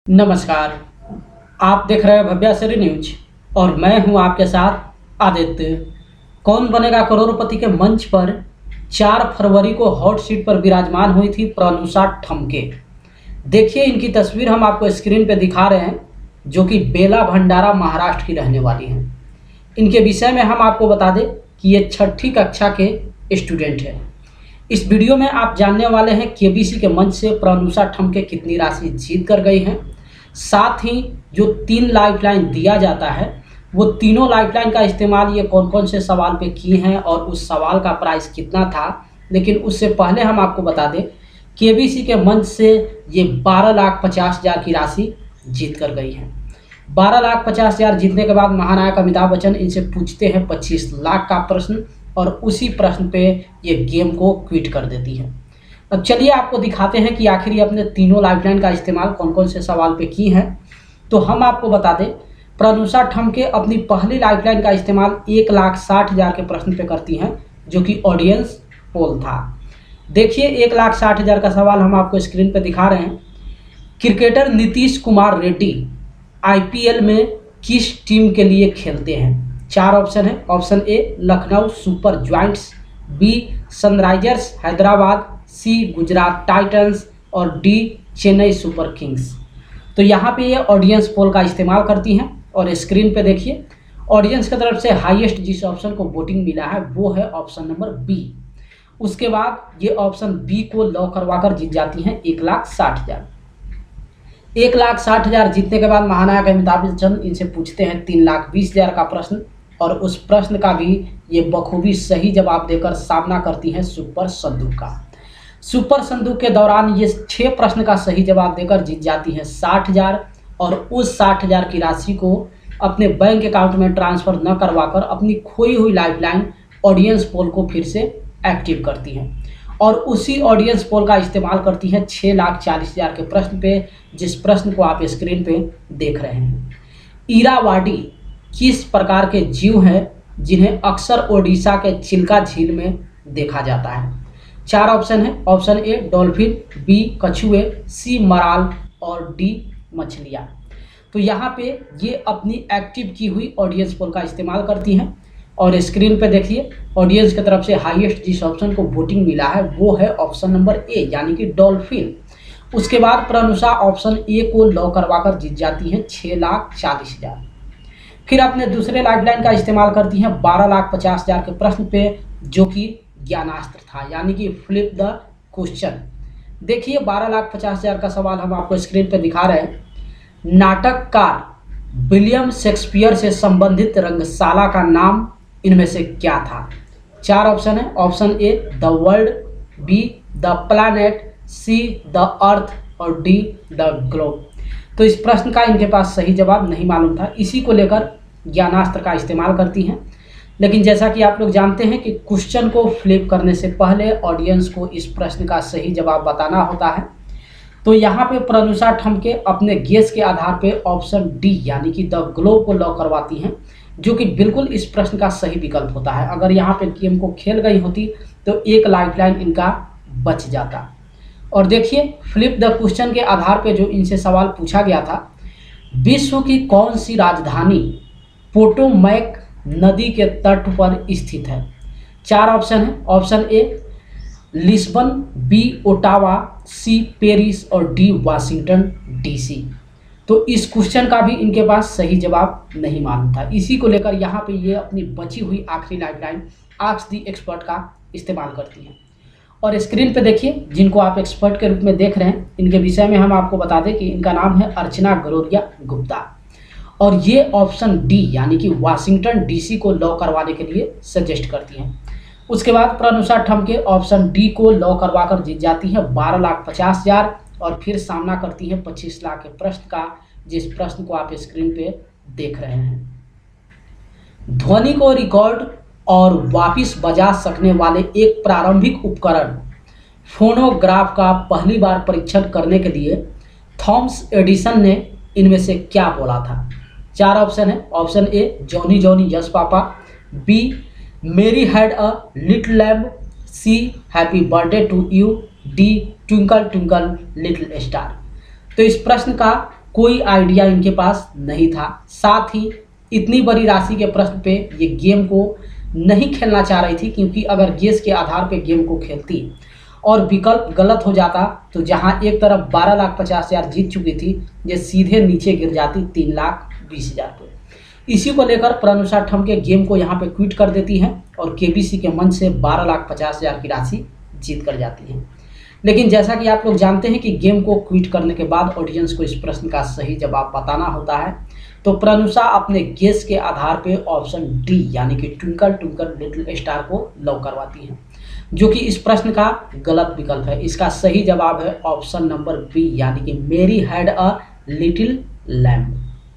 नमस्कार। आप देख रहे हैं भव्याश्री न्यूज और मैं हूं आपके साथ आदित्य। कौन बनेगा करोड़पति के मंच पर 4 फरवरी को हॉट सीट पर विराजमान हुई थी प्रनूषा ठमके। देखिए इनकी तस्वीर हम आपको स्क्रीन पे दिखा रहे हैं, जो कि बेला भंडारा महाराष्ट्र की रहने वाली हैं। इनके विषय में हम आपको बता दें कि ये 6ठी कक्षा के स्टूडेंट हैं। इस वीडियो में आप जानने वाले हैं केबीसी के मंच से प्रनूषा ठमके कितनी राशि जीत कर गई हैं। साथ ही जो 3 लाइफलाइन दिया जाता है, वो तीनों लाइफलाइन का इस्तेमाल ये कौन कौन से सवाल पे किए हैं और उस सवाल का प्राइस कितना था। लेकिन उससे पहले हम आपको बता दें केबीसी के मंच से ये 12,50,000 की राशि जीत कर गई हैं। 12,50,000 जीतने के बाद महानायक अमिताभ बच्चन इनसे पूछते हैं 25 लाख का प्रश्न और उसी प्रश्न पे ये गेम को क्विट कर देती है। अब चलिए आपको दिखाते हैं कि आखिर ये अपने तीनों लाइफलाइन का इस्तेमाल कौन कौन से सवाल पे की हैं। तो हम आपको बता दें प्रनूषा ठमके अपनी पहली लाइफलाइन का इस्तेमाल 1,60,000 के प्रश्न पे करती हैं, जो कि ऑडियंस पोल था। देखिए 1,60,000 का सवाल हम आपको स्क्रीन पे दिखा रहे हैं। क्रिकेटर नीतीश कुमार रेड्डी आईपीएल में किस टीम के लिए खेलते हैं? 4 ऑप्शन है। Option A Lucknow Super Giants, B Sunrisers Hyderabad, C Gujarat Titans और डी चेन्नई सुपर किंग्स। तो यहाँ पे ये ऑडियंस पोल का इस्तेमाल करती हैं और स्क्रीन पे देखिए ऑडियंस की तरफ से हाईएस्ट जिस ऑप्शन को वोटिंग मिला है वो है ऑप्शन नंबर बी। उसके बाद ये ऑप्शन बी को लॉ करवाकर जीत जाती हैं 1,60,000। 1,60,000 जीतने के बाद महानायक अमिताभ बच्चन इनसे पूछते हैं 3,20,000 का प्रश्न और उस प्रश्न का भी ये बखूबी सही जवाब देकर सामना करती हैं सुपर संदूक का। सुपर संदूक के दौरान ये 6 प्रश्न का सही जवाब देकर जीत जाती हैं 60,000 और उस 60,000 की राशि को अपने बैंक अकाउंट में ट्रांसफ़र न करवाकर अपनी खोई हुई लाइफलाइन ऑडियंस पोल को फिर से एक्टिव करती हैं और उसी ऑडियंस पोल का इस्तेमाल करती हैं 6,40,000 के प्रश्न पे, जिस प्रश्न को आप स्क्रीन पे देख रहे हैं। इरावाडी किस प्रकार के जीव हैं जिन्हें अक्सर ओडिशा के चिल्का झील में देखा जाता है? 4 ऑप्शन है। ऑप्शन ए डॉल्फिन, बी कछुए, सी मराल और डी मछलियाँ। तो यहाँ पे ये अपनी एक्टिव की हुई ऑडियंस पोल का इस्तेमाल करती हैं और स्क्रीन पे देखिए ऑडियंस की तरफ से हाईएस्ट जिस ऑप्शन को वोटिंग मिला है वो है ऑप्शन नंबर ए यानी कि डॉल्फिन। उसके बाद प्रनूषा ऑप्शन ए को लॉ करवाकर जीत जाती हैं 6,40,000। फिर अपने दूसरे लाइफलाइन का इस्तेमाल करती हैं 12,50,000 के प्रश्न पे, जो कि ज्ञानास्त्र था यानी कि फ्लिप द क्वेश्चन। देखिए 12,50,000 का सवाल हम आपको स्क्रीन पे दिखा रहे हैं। नाटककार विलियम शेक्सपियर से संबंधित रंगशाला का नाम इनमें से क्या था? 4 ऑप्शन है। Option A the world, be the planet, see the earth और डी द ग्लोब। तो इस प्रश्न का इनके पास सही जवाब नहीं मालूम था, इसी को लेकर ज्ञानास्त्र का इस्तेमाल करती हैं। लेकिन जैसा कि आप लोग जानते हैं कि क्वेश्चन को फ्लिप करने से पहले ऑडियंस को इस प्रश्न का सही जवाब बताना होता है। तो यहाँ पे प्रनूषा ठमके अपने गेस के आधार पे ऑप्शन डी यानी कि द ग्लोब को लॉ करवाती हैं, जो कि बिल्कुल इस प्रश्न का सही विकल्प होता है। अगर यहाँ पे गेम को खेल गई होती तो एक लाइफलाइन इनका बच जाता। और देखिए फ्लिप द क्वेश्चन के आधार पे जो इनसे सवाल पूछा गया था, विश्व की कौन सी राजधानी पोटोमैक नदी के तट पर स्थित है? 4 ऑप्शन है। Option A Lisbon, B Ottawa, C Paris और डी वाशिंगटन डीसी। तो इस क्वेश्चन का भी इनके पास सही जवाब नहीं मालूम था, इसी को लेकर यहाँ पे ये अपनी बची हुई आखिरी लाइफलाइन आस्क द एक्सपर्ट का इस्तेमाल करती हैं। और स्क्रीन पे देखिए जिनको आप एक्सपर्ट के रूप में देख रहे हैं, इनके विषय में हम आपको बता दें कि इनका नाम है अर्चना गरोरिया गुप्ता और ये ऑप्शन डी यानी कि वाशिंगटन डीसी को लॉ करवाने के लिए सजेस्ट करती हैं। उसके बाद प्रनूषा ठमके ऑप्शन डी को लॉ करवाकर जीत जाती है 12,50,000 और फिर सामना करती है 25 लाख के प्रश्न का, जिस प्रश्न को आप स्क्रीन पे देख रहे हैं। ध्वनि को रिकॉर्ड और वापिस बजा सकने वाले एक प्रारंभिक उपकरण फोनोग्राफ का पहली बार परीक्षण करने के लिए थॉमस एडिसन ने इनमें से क्या बोला था? 4 ऑप्शन है। Option A Johnny Johnny yes papa, B Mary had a little lamb, C happy birthday to you, D twinkle twinkle little star. तो इस प्रश्न का कोई आइडिया इनके पास नहीं था। साथ ही इतनी बड़ी राशि के प्रश्न पे ये गेम को नहीं खेलना चाह रही थी, क्योंकि अगर गेस के आधार पे गेम को खेलती और विकल्प गलत हो जाता तो जहां एक तरफ 12,50,000 जीत चुकी थी, ये सीधे नीचे गिर जाती 3,20,000 पे। इसी को लेकर प्रनुषा ठमके गेम को यहाँ पे क्विट कर देती हैं और केबीसी के मंच से 12,50,000 की राशि जीत कर जाती हैं। लेकिन जैसा कि आप लोग जानते हैं कि गेम को क्विट करने के बाद ऑडियंस को इस प्रश्न का सही जवाब बताना होता है, तो प्रनुषा अपने गेस के आधार पे ऑप्शन डी यानी कि ट्विंकल ट्विंकल लिटिल स्टार को लॉक करवाती हैं, जो कि इस प्रश्न का गलत विकल्प है। इसका सही जवाब है ऑप्शन नंबर बी यानी कि मेरी हैड अ लिटिल लैम्प।